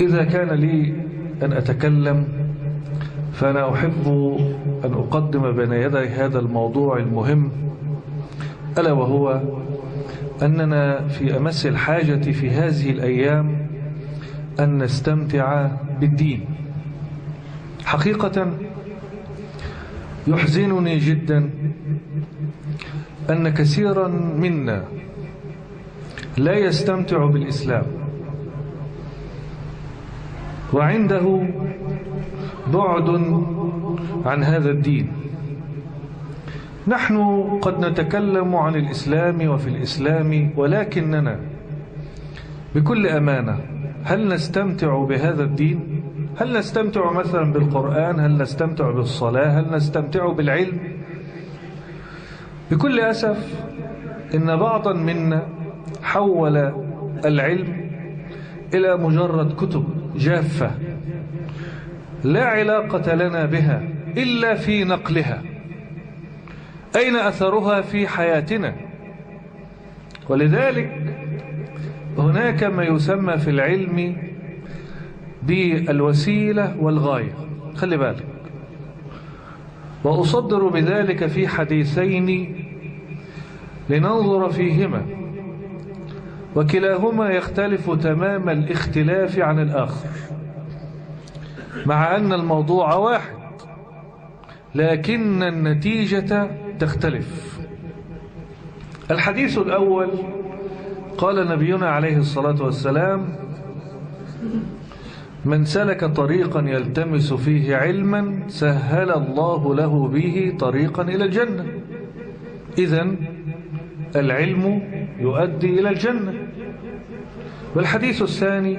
إذا كان لي أن أتكلم فأنا أحب أن أقدم بين يدي هذا الموضوع المهم، ألا وهو أننا في أمس الحاجة في هذه الأيام أن نستمتع بالدين. حقيقة يحزنني جدا أن كثيرا منا لا يستمتع بالإسلام وعنده بعد عن هذا الدين. نحن قد نتكلم عن الإسلام وفي الإسلام، ولكننا بكل أمانة هل نستمتع بهذا الدين؟ هل نستمتع مثلا بالقرآن؟ هل نستمتع بالصلاة؟ هل نستمتع بالعلم؟ بكل أسف إن بعضا منا حول العلم إلى مجرد كتب جافة لا علاقة لنا بها إلا في نقلها. أين أثرها في حياتنا؟ ولذلك هناك ما يسمى في العلم بالوسيلة والغاية. خلي بالك، وأصدر بذلك في حديثين لننظر فيهما، وكلاهما يختلف تمام الاختلاف عن الآخر، مع أن الموضوع واحد لكن النتيجة تختلف. الحديث الأول قال نبينا عليه الصلاة والسلام: من سلك طريقا يلتمس فيه علما سهل الله له به طريقا إلى الجنة. إذن العلم يؤدي إلى الجنة. والحديث الثاني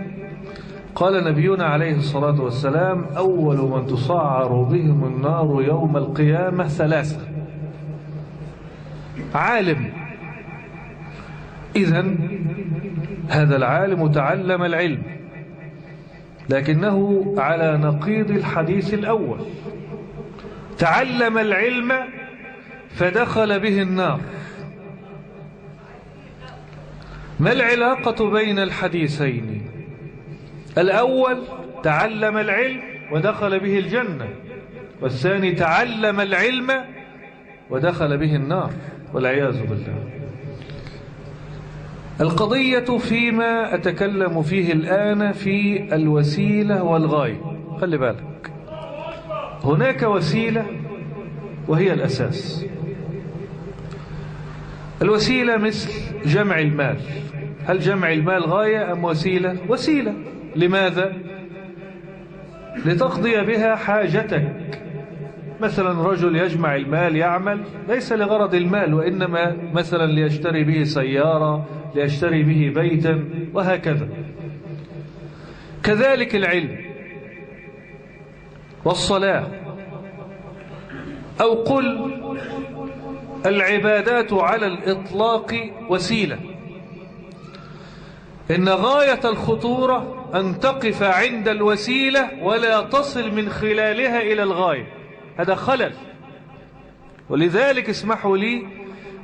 قال نبينا عليه الصلاة والسلام: أول من تصعر بهم النار يوم القيامة ثلاثة: عالم. إذن هذا العالم تعلم العلم، لكنه على نقيض الحديث الأول، تعلم العلم فدخل به النار. ما العلاقة بين الحديثين؟ الأول تعلم العلم ودخل به الجنة، والثاني تعلم العلم ودخل به النار والعياذ بالله. القضية فيما أتكلم فيه الآن في الوسيلة والغاية. خلي بالك، هناك وسيلة وهي الأساس. الوسيلة مثل جمع المال. هل جمع المال غاية أم وسيلة؟ وسيلة. لماذا؟ لتقضي بها حاجتك. مثلا رجل يجمع المال، يعمل ليس لغرض المال، وإنما مثلا ليشتري به سيارة، ليشتري به بيتا، وهكذا. كذلك العلم والصلاة، أو قل العبادات على الإطلاق وسيلة. إن غاية الخطورة أن تقف عند الوسيلة ولا تصل من خلالها إلى الغاية. هذا خلل. ولذلك اسمحوا لي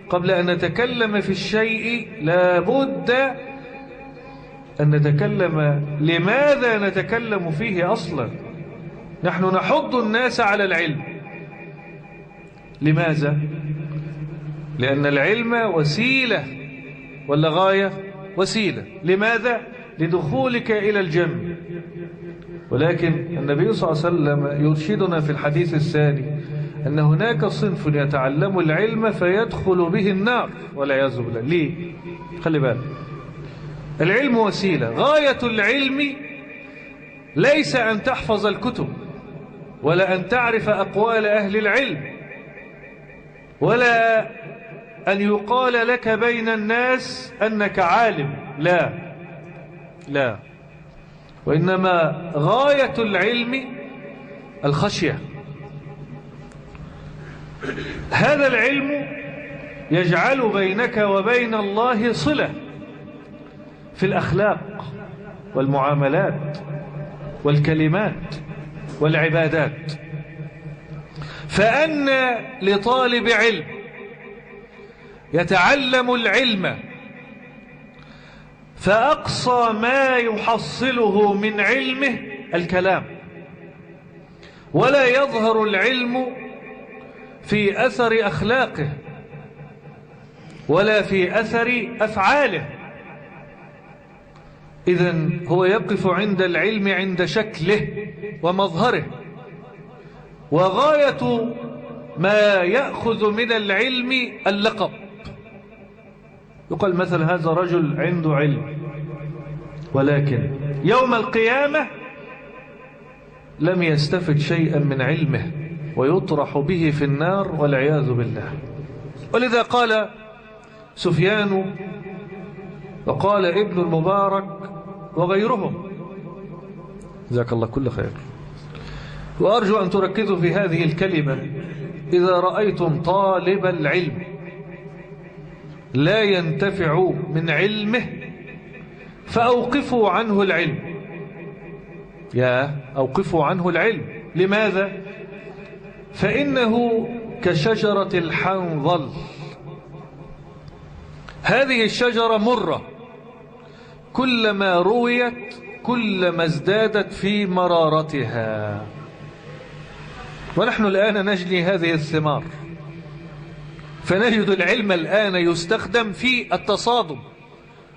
قبل أن نتكلم في الشيء لابد أن نتكلم لماذا نتكلم فيه أصلا. نحن نحض الناس على العلم. لماذا؟ لأن العلم وسيلة ولا غاية؟ وسيلة. لماذا؟ لدخولك إلى الجنة. ولكن النبي صلى الله عليه وسلم يرشدنا في الحديث الثاني أن هناك صنف يتعلم العلم فيدخل به النار والعياذ بالله. ليه؟ خلي بالك، العلم وسيلة، غاية العلم ليس أن تحفظ الكتب ولا أن تعرف أقوال أهل العلم ولا أن يقال لك بين الناس أنك عالم، لا، وإنما غاية العلم الخشية. هذا العلم يجعل بينك وبين الله صلة في الأخلاق والمعاملات والكلمات والعبادات. فأن لطالب علم يتعلم العلم فأقصى ما يحصله من علمه الكلام، ولا يظهر العلم في أثر أخلاقه ولا في أثر أفعاله. إذن هو يقف عند العلم عند شكله ومظهره، وغاية ما يأخذ من العلم اللقب. يقال مثلا هذا رجل عنده علم، ولكن يوم القيامة لم يستفد شيئا من علمه ويطرح به في النار والعياذ بالله. ولذا قال سفيان وقال ابن المبارك وغيرهم، جزاك الله كل خير، وأرجو أن تركزوا في هذه الكلمة: إذا رأيتم طالب العلم لا ينتفع من علمه فأوقفوا عنه العلم. أوقفوا عنه العلم. لماذا؟ فإنه كشجرة الحنظل، هذه الشجرة مرة، كلما رويت كلما ازدادت في مرارتها، ونحن الآن نجني هذه الثمار. فنجد العلم الآن يستخدم في التصادم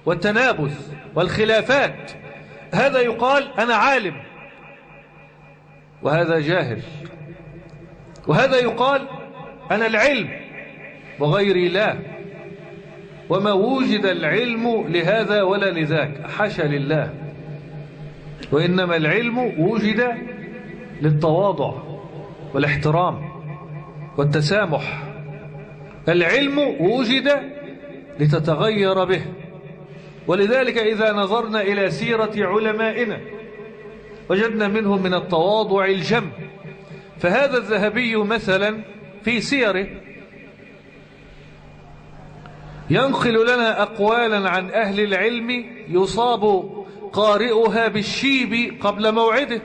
والتنابذ والخلافات. هذا يقال أنا عالم وهذا جاهل، وهذا يقال أنا العلم وغيري لا، وما وجد العلم لهذا ولا لذاك، حاشا لله، وإنما العلم وجد للتواضع والاحترام والتسامح. العلم وجد لتتغير به. ولذلك إذا نظرنا إلى سيرة علمائنا وجدنا منهم من التواضع الجم. فهذا الذهبي مثلا في سيره ينقل لنا أقوالا عن أهل العلم يصاب قارئها بالشيب قبل موعده.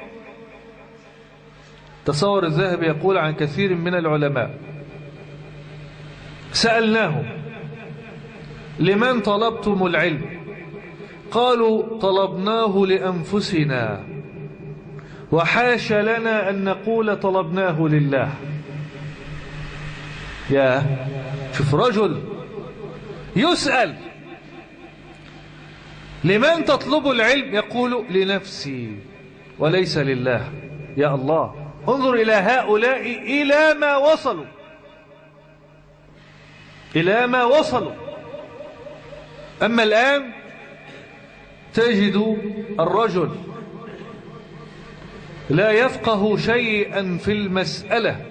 تصور الذهبي يقول عن كثير من العلماء: سألناهم لمن طلبتم العلم؟ قالوا طلبناه لأنفسنا، وحاش لنا أن نقول طلبناه لله. شوف رجل يسأل لمن تطلب العلم يقول لنفسي وليس لله. يا الله، انظر إلى هؤلاء إلى ما وصلوا. أما الآن تجد الرجل لا يفقه شيئا في المسألة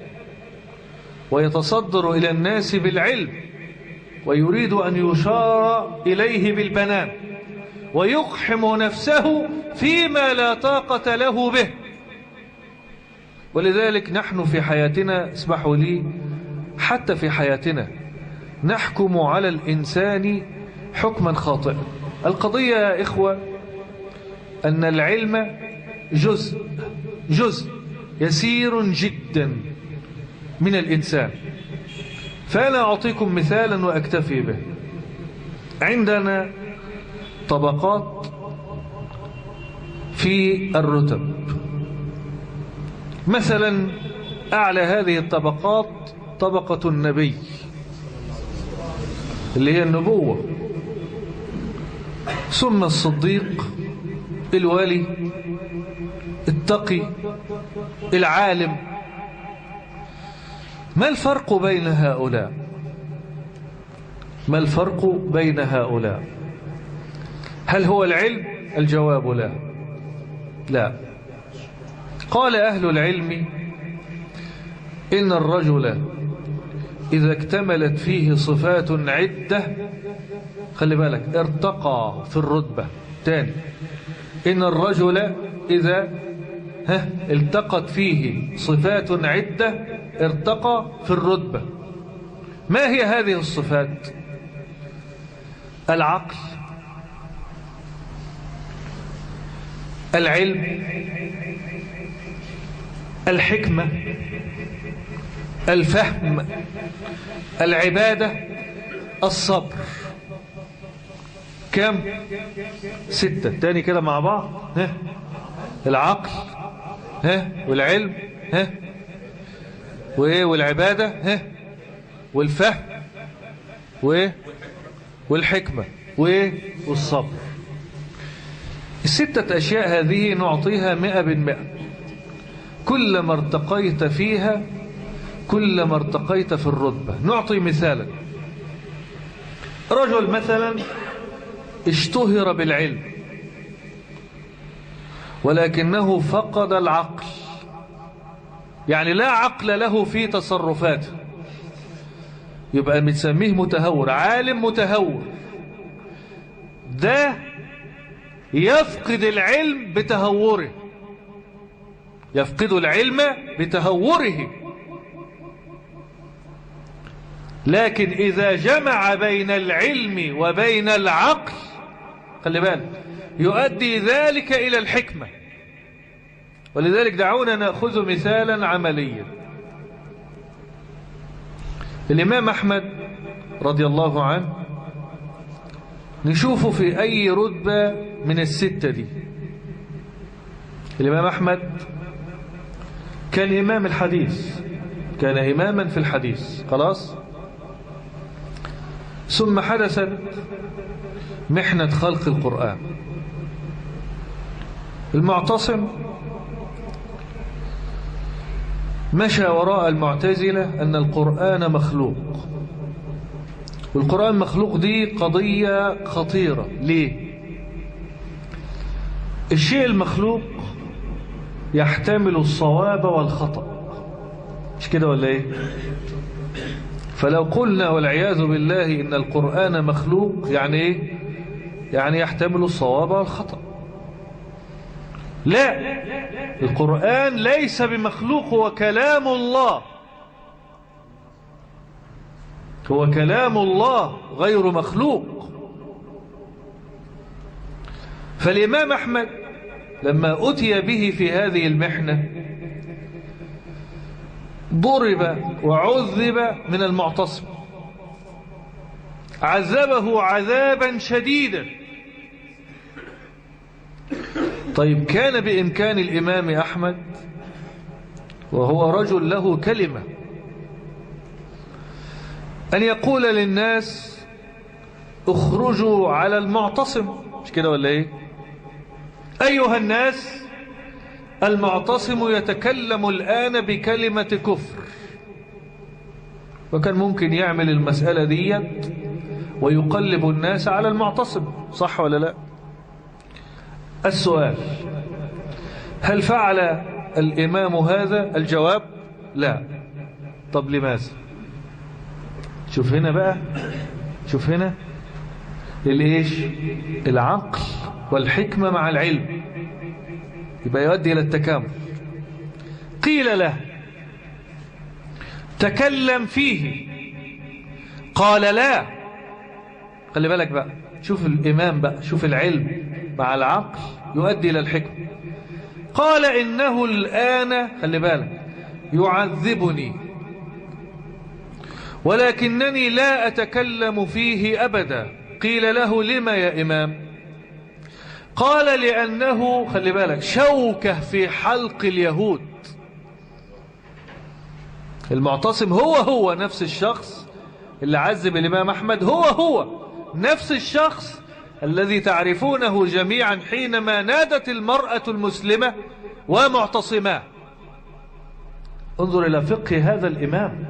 ويتصدر إلى الناس بالعلم ويريد أن يشار إليه بالبنان ويقحم نفسه فيما لا طاقة له به. ولذلك نحن في حياتنا، اسمحوا لي، حتى في حياتنا نحكم على الإنسان حكما خاطئا. القضية يا إخوة أن العلم جزء يسير جدا من الإنسان. فأنا أعطيكم مثالا وأكتفي به. عندنا طبقات في الرتب، مثلا أعلى هذه الطبقات طبقة النبي اللي هي النبوة، ثم الصديق، الولي، التقي العالم، ما الفرق بين هؤلاء؟ ما الفرق بين هؤلاء؟ هل هو العلم؟ الجواب لا. لا. قال أهل العلم إن الرجل إذا اكتملت فيه صفات عدة، خلي بالك، ارتقى في الرتبة. تاني، إن الرجل إذا التقت فيه صفات عدة ارتقى في الرتبة. ما هي هذه الصفات؟ العقل، العلم، الحكمة، الفهم، العبادة، الصبر. كم؟ 6. تاني كده مع بعض. العقل، والعلم، والعبادة، والفهم، والحكمة، والصبر. ال6 أشياء هذه نعطيها 100%. كلما ارتقيت فيها كلما ارتقيت في الرتبة. نعطي مثالا. رجل مثلا اشتهر بالعلم ولكنه فقد العقل، يعني لا عقل له في تصرفاته، يبقى بنسميه متهور، عالم متهور. ده يفقد العلم بتهوره، يفقد العلم بتهوره. لكن إذا جمع بين العلم وبين العقل، خلي بالك، يؤدي ذلك إلى الحكمة. ولذلك دعونا نأخذ مثالا عمليا. الإمام أحمد رضي الله عنه نشوفه في أي رتبة من ال6 دي. الإمام أحمد كان إمام الحديث، كان إماما في الحديث، خلاص. ثم حدثت محنة خلق القرآن. المعتصم مشى وراء المعتزلة أن القرآن مخلوق، والقرآن مخلوق. دي قضية خطيرة. ليه؟ الشيء المخلوق يحتمل الصواب والخطأ، مش كده ولا ايه؟ فلو قلنا والعياذ بالله إن القرآن مخلوق، يعني ايه؟ يعني يحتمل الصواب والخطأ. لا، القرآن ليس بمخلوق، هو كلام الله، هو كلام الله غير مخلوق. فالإمام أحمد لما أتي به في هذه المحنة ضرب وعذب من المعتصم، عذبه عذابا شديدا. طيب، كان بإمكان الإمام أحمد وهو رجل له كلمة أن يقول للناس اخرجوا على المعتصم، مش كده ولا ايه؟ أيها الناس، المعتصم يتكلم الآن بكلمة كفر. وكان ممكن يعمل المسألة ديت ويقلب الناس على المعتصم، صح ولا لا؟ السؤال: هل فعل الإمام هذا؟ الجواب: لا. طب لماذا؟ شوف هنا بقى، شوف هنا الإيش؟ العقل والحكمة مع العلم، يبقى يؤدي إلى التكامل. قيل له: تكلم فيه، قال لا. خلي بالك بقى، شوف الإمام بقى، شوف العلم مع العقل يؤدي إلى الحكمة. قال: إنه الآن، خلي بالك، يعذبني ولكنني لا أتكلم فيه أبدا. قيل له: لما يا إمام؟ قال: لأنه، خلي بالك، شوكة في حلق اليهود. المعتصم هو نفس الشخص اللي عذب الإمام أحمد، هو نفس الشخص الذي تعرفونه جميعا حينما نادت المرأة المسلمة ومعتصما. انظر إلى فقه هذا الإمام،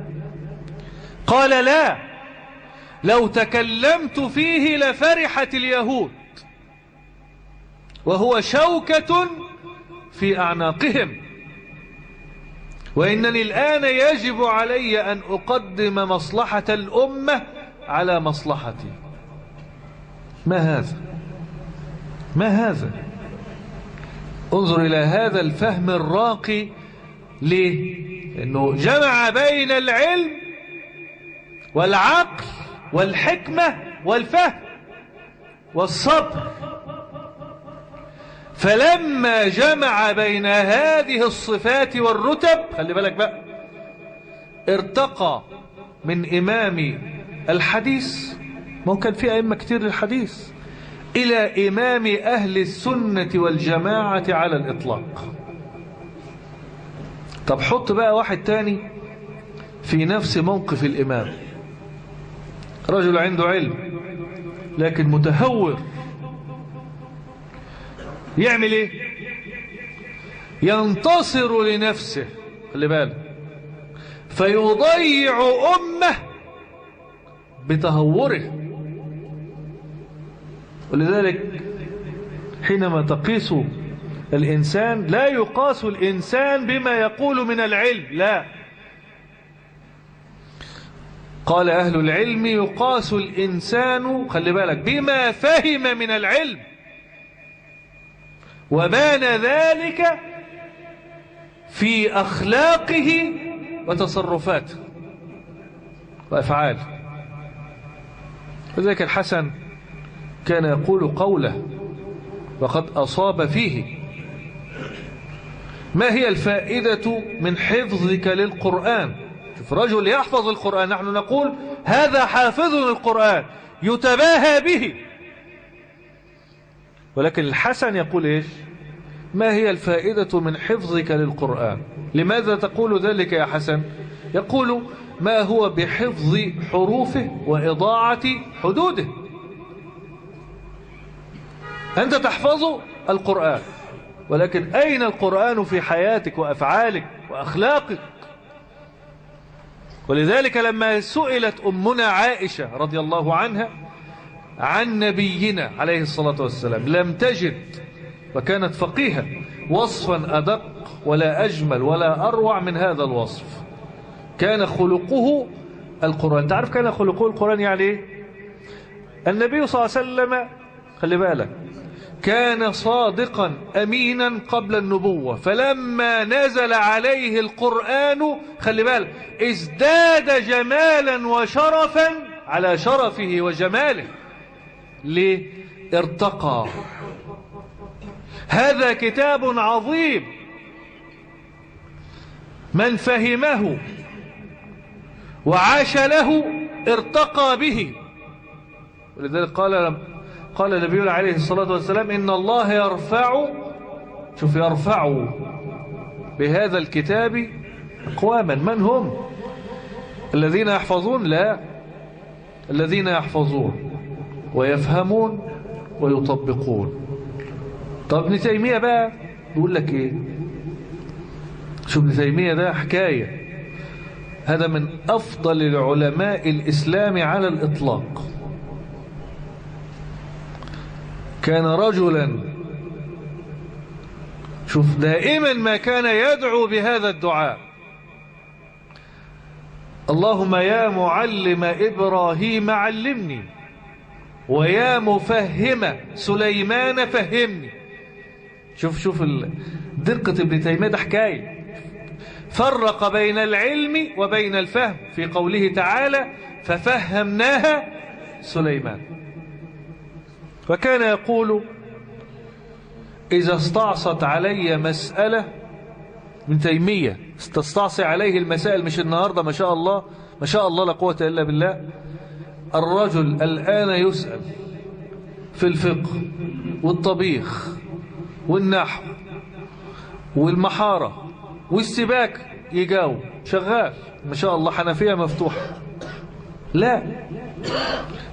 قال لا، لو تكلمت فيه لفرحت اليهود وهو شوكة في أعناقهم، وإنني الآن يجب علي أن أقدم مصلحة الأمة على مصلحتي. ما هذا؟ ما هذا؟ انظر إلى هذا الفهم الراقي. ليه؟ لأنه جمع بين العلم والعقل والحكمة والفهم والصبر. فلما جمع بين هذه الصفات والرتب، خلي بالك بقى، ارتقى من إمام الحديث، ممكن في أئمة كتير للحديث، إلى إمام أهل السنة والجماعة على الإطلاق. طب حط بقى واحد تاني في نفس موقف الإمام، رجل عنده علم لكن متهور، يعمل ايه؟ ينتصر لنفسه، خلي بالك، فيضيع أمة بتهوره. ولذلك حينما تقيس الإنسان لا يقاس الإنسان بما يقول من العلم، لا، قال أهل العلم يقاس الإنسان، خلي بالك، بما فهم من العلم، وبان ذلك في أخلاقه وتصرفاته وأفعاله. وذلك الحسن كان يقول قوله وقد أصاب فيه: ما هي الفائدة من حفظك للقرآن؟ شوف، رجل يحفظ القرآن، نحن نقول هذا حافظ للقرآن يتباهى به، ولكن الحسن يقول إيش؟ ما هي الفائدة من حفظك للقرآن؟ لماذا تقول ذلك يا حسن؟ يقول: ما هو بحفظ حروفه وإضاعة حدوده. أنت تحفظ القرآن، ولكن أين القرآن في حياتك وأفعالك وأخلاقك؟ ولذلك لما سئلت أمنا عائشة رضي الله عنها عن نبينا عليه الصلاة والسلام، لم تجد، وكانت فقيهة، وصفا أدق ولا أجمل ولا أروع من هذا الوصف. كان خلقه القرآن. تعرف كان خلقه القرآن يعني إيه؟ النبي صلى الله عليه وسلم، خلي بالك، كان صادقا أمينا قبل النبوة، فلما نزل عليه القرآن، خلي بالك، ازداد جمالا وشرفا على شرفه وجماله. ليه؟ ارتقى. هذا كتاب عظيم، من فهمه وعاش له ارتقى به. ولذلك قال النبي عليه الصلاة والسلام: إن الله يرفع، شوف، يرفع بهذا الكتاب أقواما. من هم؟ الذين يحفظون؟ لا، الذين يحفظون ويفهمون ويطبقون. طب ابن تيمية بقى يقول لك ايه؟ شوف ابن تيمية ده حكاية، هذا من أفضل العلماء الإسلام على الإطلاق. كان رجلا، شوف، دائما ما كان يدعو بهذا الدعاء: اللهم يا معلم إبراهيم علمني، ويا مفهم سليمان فهمني. شوف دقة ابن تيمية، ده حكاية. فرق بين العلم وبين الفهم في قوله تعالى: ففهمناها سليمان. وكان يقول: إذا استعصت علي مسألة، ابن تيمية استعصي عليه المسائل، مش النهاردة، ما شاء الله ما شاء الله لا قوة إلا بالله. الرجل الآن يسأل في الفقه والطبيخ والنحو والمحارة والسباك، يجاوب شغال ما شاء الله، حنفية مفتوحة. لا،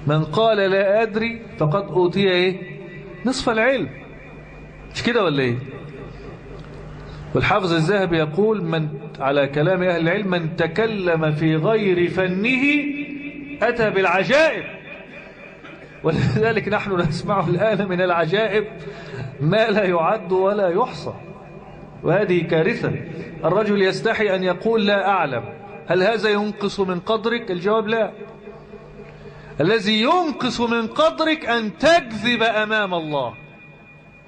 من قال لا أدري فقد أوتي إيه؟ نصف العلم. مش كده ولا إيه؟ والحافظ الذهبي يقول من على كلام أهل العلم من تكلم في غير فنه أتى بالعجائب. ولذلك نحن نسمعه الآن من العجائب ما لا يعد ولا يحصى، وهذه كارثة. الرجل يستحي أن يقول لا أعلم. هل هذا ينقص من قدرك؟ الجواب لا. الذي ينقص من قدرك أن تكذب أمام الله،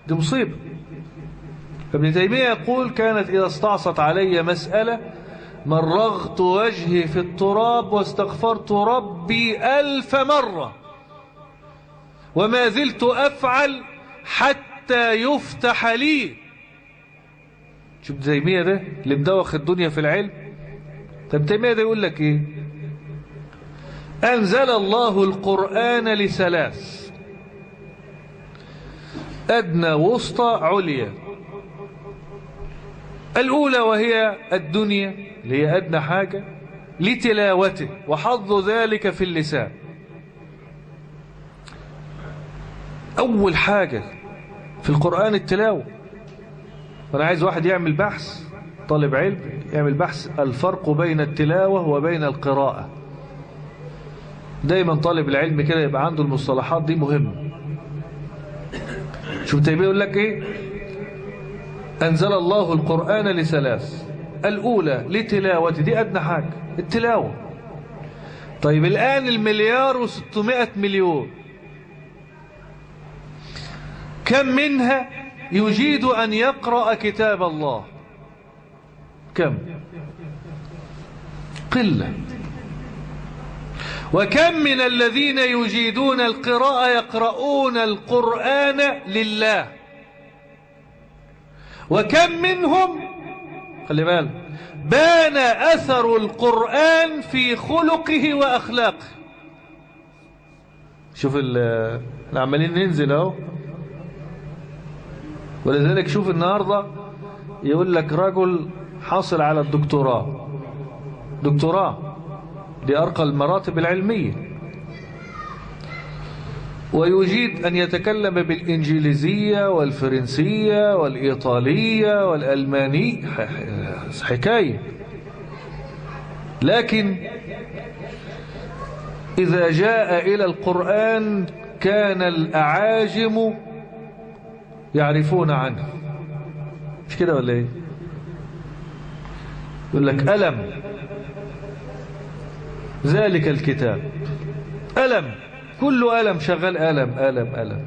دي مصيبة. فابن تيمية يقول كانت إذا استعصت علي مسألة مرغت وجهي في التراب واستغفرت ربي 1000 مرة وما زلت أفعل حتى يفتح لي. شوف ابن تيمية ده اللي مدوخ الدنيا في العلم. طب ابن تيمية ده يقول لك ايه؟ أنزل الله القرآن لثلاث: أدنى، وسطى، عليا. الأولى وهي الدنيا اللي هي أدنى حاجة، لتلاوته وحظ ذلك في اللسان. أول حاجة في القرآن التلاوة. وأنا عايز واحد يعمل بحث، طالب علم يعمل بحث الفرق بين التلاوة وبين القراءة. دايما طالب العلم كده يبقى عنده المصطلحات دي مهمة. شوف تيمية يقول لك ايه؟ أنزل الله القرآن لثلاث: الأولى لتلاوته، دي أدنى حاجة التلاوة. طيب الآن 1,600,000,000 كم منها يجيد أن يقرأ كتاب الله؟ كم؟ قلة. وكم من الذين يجيدون القراءة يقرؤون القرآن لله؟ وكم منهم خلي بالك بان أثر القرآن في خلقه وأخلاقه. شوف عمالين ننزل اهو. ولذلك شوف النهاردة يقول لك رجل حاصل على الدكتوراه، دكتوراه دي أرقى المراتب العلمية، ويجيد أن يتكلم بالإنجليزية والفرنسية والإيطالية والألمانية، حكاية. لكن إذا جاء إلى القرآن كان الأعاجم يعرفون عنه. مش كده ولا ايه؟ يقول لك ألم ذلك الكتاب، ألم، كله ألم، شغال ألم ألم ألم.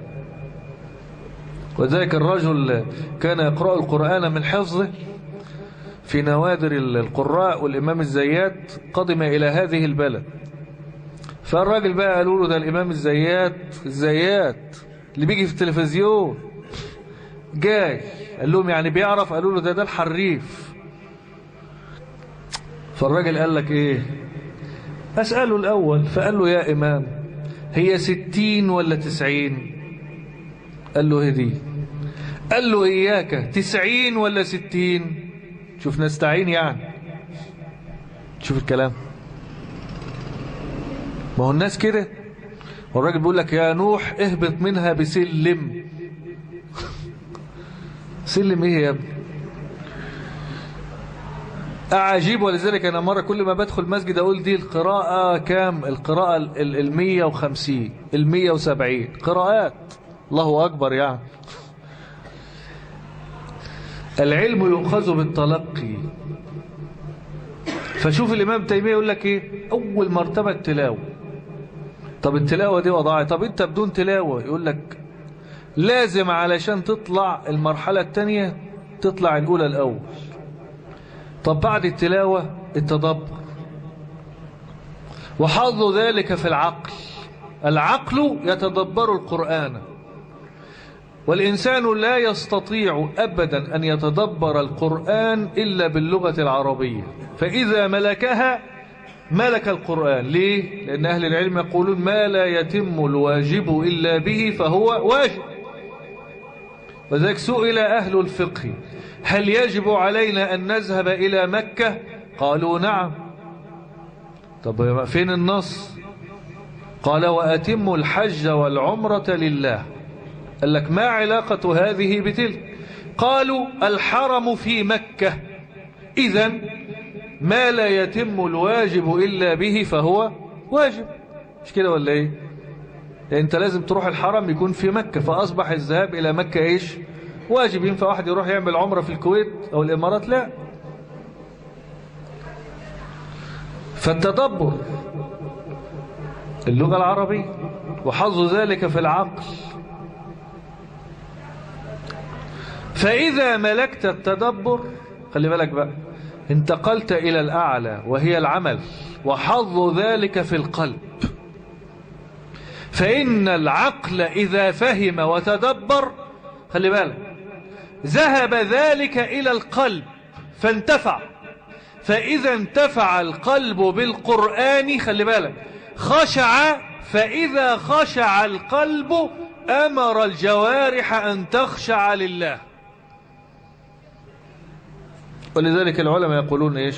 وذلك الرجل كان يقرأ القرآن من حفظه في نوادر القراء، والإمام الزيات قدم إلى هذه البلد. فالراجل بقى قالوا له ده الإمام الزيات اللي بيجي في التلفزيون جاي. قال لهم يعني بيعرف؟ قالوا له ده الحريف. فالراجل قال لك ايه؟ أسأله الأول. فقال له يا إمام هي 60 ولا 90؟ قال له هدي. قال له إياك 90 ولا 60؟ شوف نستعين يعني. شوف الكلام. ما هو الناس كده. والراجل بيقول لك يا نوح اهبط منها بسلم. سلم ايه يا ابني؟ أعجيب. ولذلك أنا مرة كل ما بدخل مسجد أقول دي القراءة كام؟ القراءة 150 170 قراءات. الله أكبر يعني. العلم يؤخذ بالتلقي. فشوف الإمام تيمية يقول لك إيه؟ أول مرتبة التلاوة. طب التلاوة دي وضعها، طب أنت بدون تلاوة يقول لك لازم علشان تطلع المرحلة الثانية تطلع الأولى الأول. طب بعد التلاوة التدبر، وحظ ذلك في العقل. العقل يتدبر القرآن، والإنسان لا يستطيع أبدا أن يتدبر القرآن إلا باللغة العربية، فإذا ملكها ملك القرآن. ليه؟ لأن أهل العلم يقولون ما لا يتم الواجب إلا به فهو واجب. وذلك سئل أهل الفقه هل يجب علينا أن نذهب إلى مكة؟ قالوا نعم. طب فين النص؟ قال وأتموا الحج والعمرة لله. قال لك ما علاقة هذه بتلك؟ قالوا الحرم في مكة، إذن ما لا يتم الواجب إلا به فهو واجب، مش كده ولا إيه؟ أنت لازم تروح الحرم يكون في مكة، فأصبح الذهاب إلى مكة إيش؟ واجب. ينفع واحد يروح يعمل عمرة في الكويت أو الإمارات؟ لا. فالتدبر اللغة العربية وحظ ذلك في العقل. فإذا ملكت التدبر، خلي بالك بقى، انتقلت إلى الأعلى وهي العمل، وحظ ذلك في القلب. فإن العقل إذا فهم وتدبر، خلي بالك، ذهب ذلك إلى القلب فانتفع. فإذا انتفع القلب بالقرآن، خلي بالك، خشع. فإذا خشع القلب أمر الجوارح أن تخشع لله. ولذلك العلماء يقولون إيش؟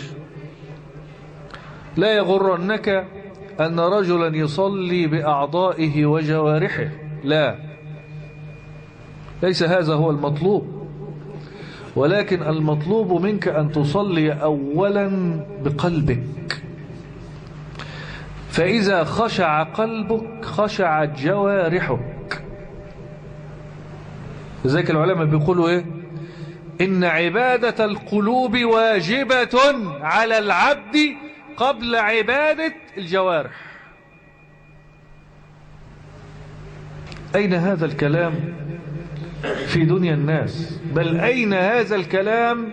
لا يغرنك أن رجلا يصلي بأعضائه وجوارحه، لا، ليس هذا هو المطلوب، ولكن المطلوب منك أن تصلي أولا بقلبك. فإذا خشع قلبك خشعت جوارحك. لذلك العلماء بيقولوا إيه؟ إن عبادة القلوب واجبة على العبد قبل عبادة الجوارح. أين هذا الكلام في دنيا الناس؟ بل أين هذا الكلام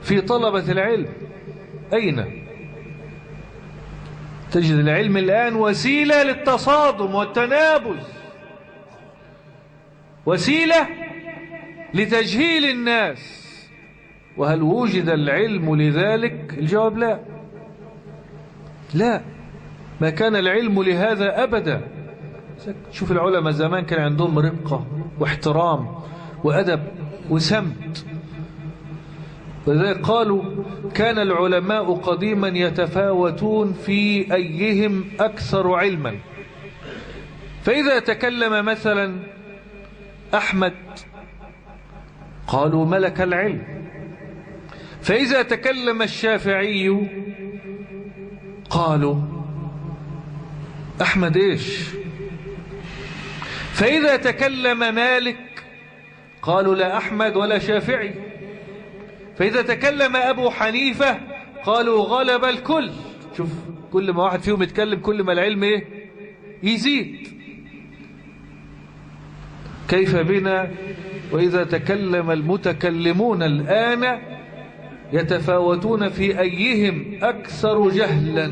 في طلبة العلم؟ أين؟ تجد العلم الآن وسيلة للتصادم والتنابز، وسيلة لتجهيل الناس. وهل وجد العلم لذلك؟ الجواب لا، لا، ما كان العلم لهذا أبدا. شوف العلماء زمان كان عندهم رقة واحترام وأدب وسمت. ولذلك قالوا كان العلماء قديما يتفاوتون في أيهم أكثر علما. فإذا تكلم مثلا أحمد قالوا ملك العلم، فإذا تكلم الشافعي قالوا أحمد إيش، فإذا تكلم مالك قالوا لا أحمد ولا شافعي، فإذا تكلم أبو حنيفة قالوا غلب الكل. شوف، كل ما واحد فيهم يتكلم كل ما العلم إيه؟ يزيد. كيف بنا وإذا تكلم المتكلمون الآن يتفاوتون في أيهم أكثر جهلا.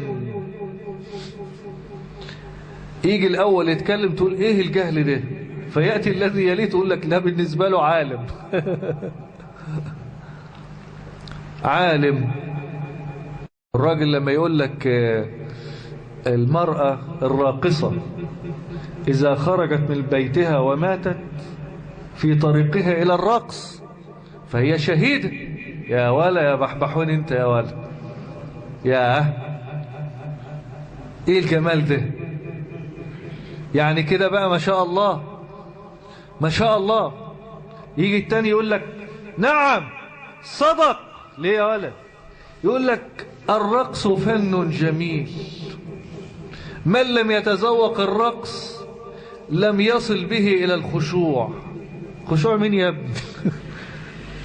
يجي الأول يتكلم تقول إيه الجهل ده، فيأتي الذي يليه تقول لك لا بالنسبة له عالم. عالم. الراجل لما يقول لك المرأة الراقصة إذا خرجت من بيتها وماتت في طريقها إلى الرقص فهي شهيدة. يا ولا يا بحبحون انت يا ولا، يا ايه الجمال ده؟ يعني كده بقى ما شاء الله ما شاء الله. يجي التاني يقول لك نعم صدق. ليه يا ولا؟ يقول لك الرقص فن جميل، من لم يتذوق الرقص لم يصل به إلى الخشوع. خشوع مين يا ابني؟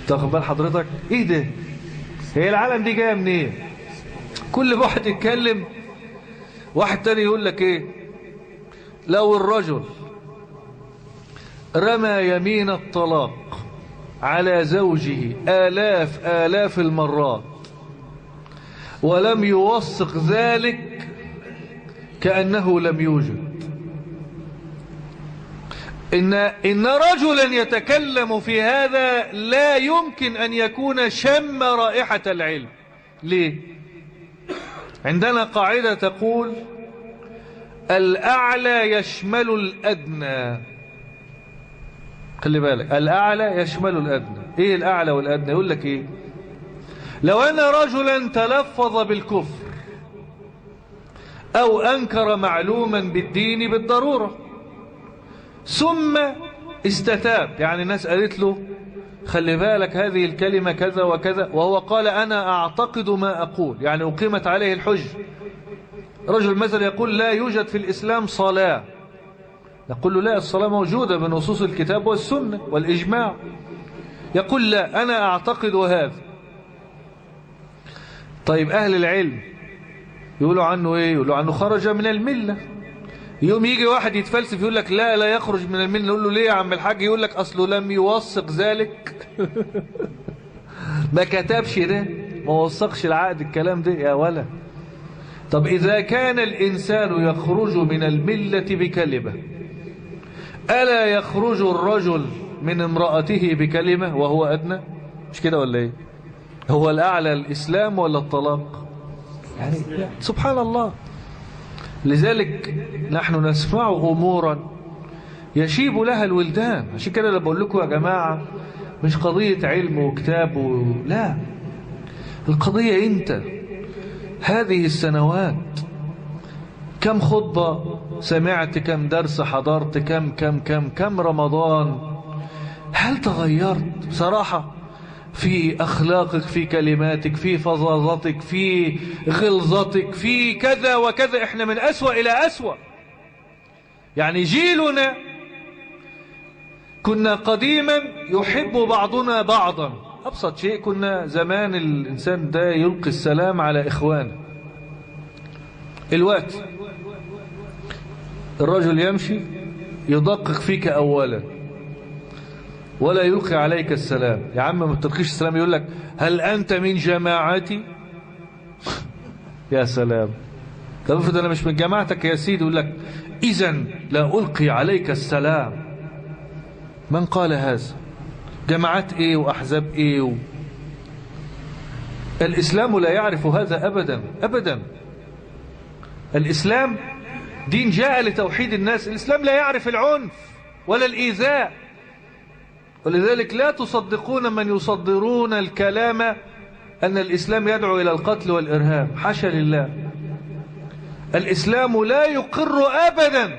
تاخد بال حضرتك؟ ايه ده؟ هي العالم دي جايه منين؟ كل واحد يتكلم. واحد تاني يقول لك ايه؟ لو الرجل رمى يمين الطلاق على زوجه آلاف المرات ولم يوثق ذلك كأنه لم يوجد. إن رجلا يتكلم في هذا لا يمكن أن يكون شم رائحة العلم. ليه؟ عندنا قاعدة تقول الأعلى يشمل الأدنى. خلي بالك، الأعلى يشمل الأدنى. إيه الأعلى والأدنى؟ يقول لك إيه؟ لو أن رجلا تلفظ بالكفر أو أنكر معلوما بالدين بالضرورة ثم استتاب، يعني الناس قالت له خلي بالك هذه الكلمة كذا وكذا، وهو قال أنا أعتقد ما أقول، يعني أقيمت عليه الحج. رجل مثلا يقول لا يوجد في الإسلام صلاة، نقول له لا، الصلاة موجودة بنصوص الكتاب والسنة والإجماع. يقول لا، أنا أعتقد هذا. طيب أهل العلم يقولوا عنه إيه؟ يقولوا عنه خرج من الملة. يوم يجي واحد يتفلسف يقول لك لا لا يخرج من الملة، نقول له ليه يا عم الحاج؟ يقول لك أصله لم يوثق ذلك. ما كتبش ده، ما وثقش العقد الكلام ده يا ولا. طب إذا كان الإنسان يخرج من الملة بكلمة، ألا يخرج الرجل من امرأته بكلمة وهو أدنى؟ مش كده ولا إيه؟ هو الأعلى الإسلام ولا الطلاق؟ يعني سبحان الله. لذلك نحن نسمع أمورا يشيب لها الولدان. عشان كده أنا بقول لكم يا جماعة، مش قضية علم وكتاب لا، القضية أنت هذه السنوات كم خطبة سمعت، كم درس حضرت، كم رمضان، هل تغيرت بصراحة في أخلاقك، في كلماتك، في فظاظتك، في غلظتك، في كذا وكذا؟ احنا من أسوأ إلى أسوأ. يعني جيلنا كنا قديما يحب بعضنا بعضا. أبسط شيء، كنا زمان الإنسان ده يلقي السلام على إخوانه. الوقت الرجل يمشي يدقق فيك أولا ولا يلقي عليك السلام. يا عم ما تلقيش السلام، يقول لك هل أنت من جماعتي؟ يا سلام. طب افرض أنا مش من جماعتك يا سيدي، يقول لك إذن لا ألقي عليك السلام. من قال هذا؟ جماعات إيه وأحزاب إيه الإسلام لا يعرف هذا أبدا أبدا. الإسلام دين جاء لتوحيد الناس. الإسلام لا يعرف العنف ولا الإيذاء. ولذلك لا تصدقون من يصدرون الكلام أن الإسلام يدعو إلى القتل والإرهاب. حاشا لله. الإسلام لا يقر أبدا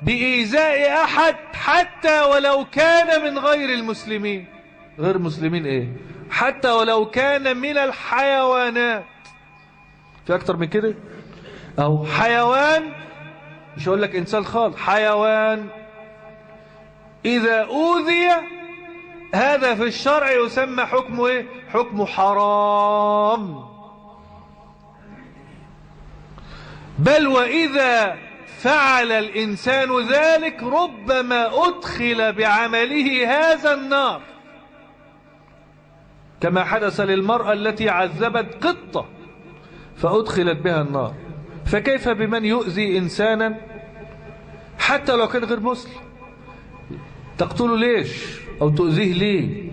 بإيذاء أحد حتى ولو كان من غير المسلمين. غير المسلمين إيه؟ حتى ولو كان من الحيوانات. في أكتر من كده؟ أو حيوان، مش هقول لك إنسان خالص، حيوان إذا أوذي هذا في الشرع يسمى حكمه إيه؟ حكم حرام. بل وإذا فعل الإنسان ذلك ربما أدخل بعمله هذا النار، كما حدث للمرأة التي عذبت قطة فأدخلت بها النار. فكيف بمن يؤذي إنسانا حتى لو كان غير مسلم؟ تقتله ليش أو تؤذيه ليه؟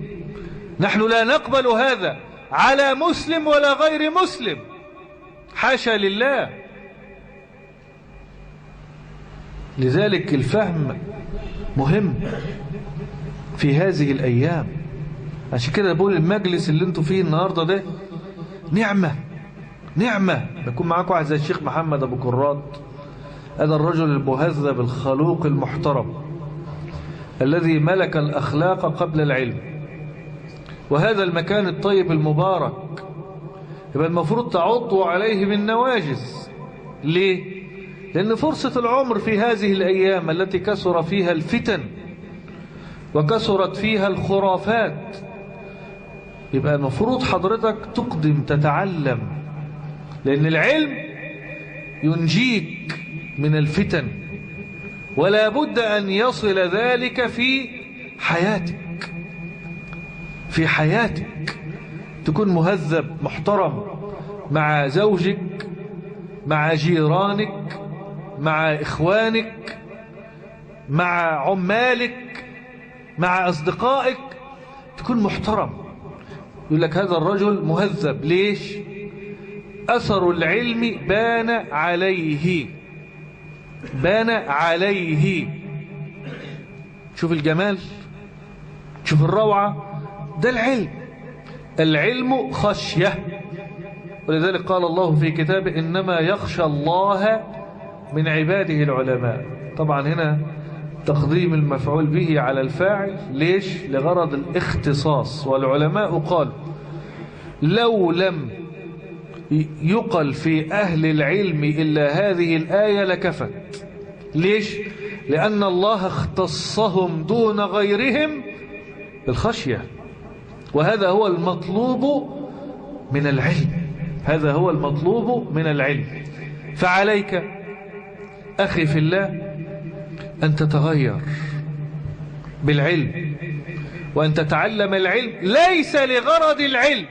نحن لا نقبل هذا على مسلم ولا غير مسلم، حاشا لله. لذلك الفهم مهم في هذه الأيام. عشان كده بقول المجلس اللي انتوا فيه النهاردة ده نعمة نعمة. يكون معاكم واحد زي الشيخ محمد أبو كراد، هذا الرجل المهذب الخلوق المحترم الذي ملك الأخلاق قبل العلم، وهذا المكان الطيب المبارك يبقى المفروض تعضوا عليه من نواجز. ليه؟ لأن فرصة العمر في هذه الأيام التي كثر فيها الفتن وكثرت فيها الخرافات، يبقى المفروض حضرتك تقدم تتعلم، لأن العلم ينجيك من الفتن، ولا بد أن يصل ذلك في حياتك. في حياتك تكون مهذب محترم مع زوجك، مع جيرانك، مع إخوانك، مع عمالك، مع أصدقائك، تكون محترم. يقول لك هذا الرجل مهذب. ليش؟ أثر العلم بان عليه، بان عليه. شوف الجمال، شوف الروعة. ده العلم. العلم خشية. ولذلك قال الله في كتابه إنما يخشى الله من عباده العلماء. طبعا هنا تقديم المفعول به على الفاعل. ليش؟ لغرض الاختصاص. والعلماء قالوا لو لم يقل في أهل العلم إلا هذه الآية لكفت. ليش؟ لأن الله اختصهم دون غيرهم بالخشية، وهذا هو المطلوب من العلم. هذا هو المطلوب من العلم. فعليك أخي في الله أن تتغير بالعلم، وأن تتعلم العلم ليس لغرض العلم،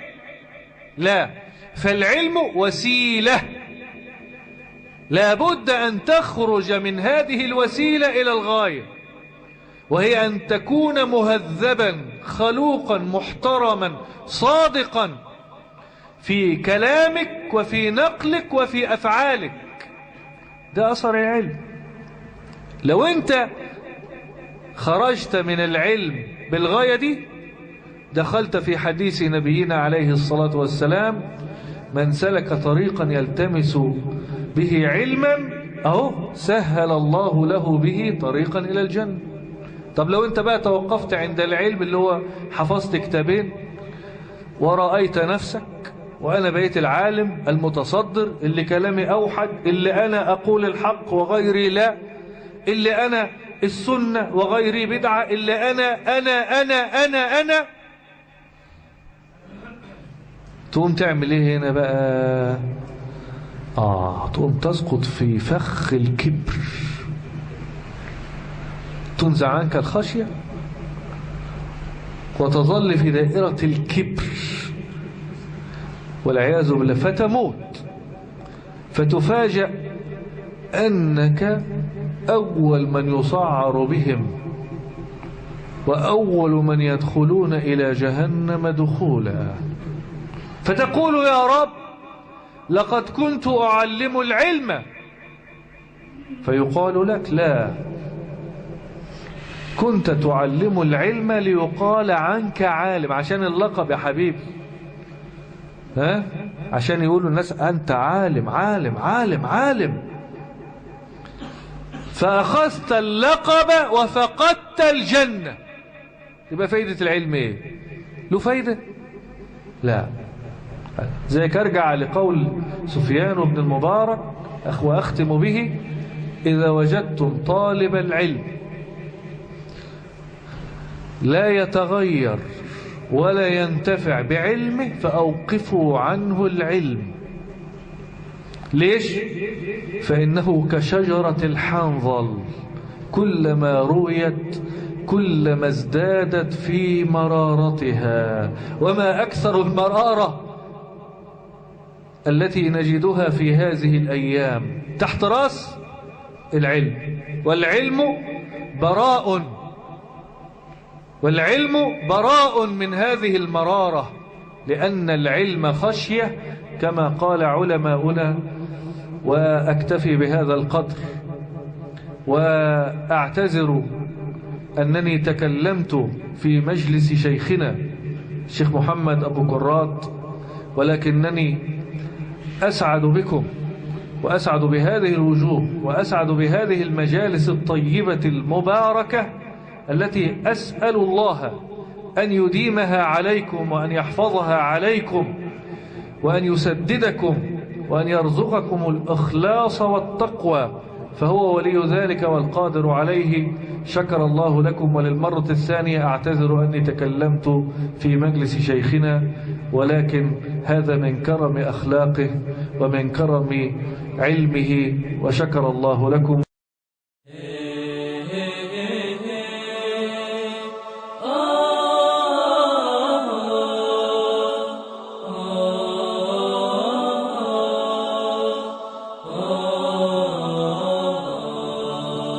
لا، فالعلم وسيلة، لا بد أن تخرج من هذه الوسيلة إلى الغاية، وهي أن تكون مهذبا خلوقا محترما صادقا في كلامك وفي نقلك وفي أفعالك. ده أثر العلم. لو أنت خرجت من العلم بالغاية دي دخلت في حديث نبينا عليه الصلاة والسلام: من سلك طريقا يلتمس به علما سهل الله له به طريقا إلى الجنة. طب لو أنت بقى توقفت عند العلم اللي هو حفظت كتابين ورأيت نفسك وأنا بقيت العالم المتصدر اللي كلامي أوحد، اللي أنا أقول الحق وغيري لا، اللي أنا السنة وغيري بدعة، اللي أنا تقوم تعمل إيه هنا بقى؟ تقوم تسقط في فخ الكبر، تنزع عنك الخشية وتظل في دائرة الكبر والعياذ بالله، فتموت، فتفاجأ أنك أول من يصعر بهم وأول من يدخلون إلى جهنم دخولا، فتقول يا رب لقد كنت أعلم العلم، فيقال لك لا، كنت تعلم العلم ليقال عنك عالم، عشان اللقب يا حبيبي، عشان يقولوا الناس أنت عالم عالم عالم عالم، فأخذت اللقب وفقدت الجنة. يبقى فايدة العلم ايه؟ له فايدة؟ لا. زيك ارجع لقول سفيان بن المبارك وأختم به: إذا وجدتم طالب العلم لا يتغير ولا ينتفع بعلمه فأوقفوا عنه العلم. ليش؟ فإنه كشجرة الحنظل، كلما رويت كلما ازدادت في مرارتها، وما أكثر المرارة التي نجدها في هذه الأيام تحت رأس العلم. والعلم براء من هذه المرارة، لأن العلم خشية كما قال علماؤنا. وأكتفي بهذا القدر، وأعتذر أنني تكلمت في مجلس شيخنا الشيخ محمد أبو كرات، ولكنني أسعد بكم وأسعد بهذه الوجوه وأسعد بهذه المجالس الطيبة المباركة التي أسأل الله أن يديمها عليكم وأن يحفظها عليكم وأن يسددكم وأن يرزقكم الإخلاص والتقوى، فهو ولي ذلك والقادر عليه. شكر الله لكم. وللمرة الثانية أعتذر أني تكلمت في مجلس شيخنا، ولكن هذا من كرم أخلاقه ومن كرم علمه، وشكر الله لكم.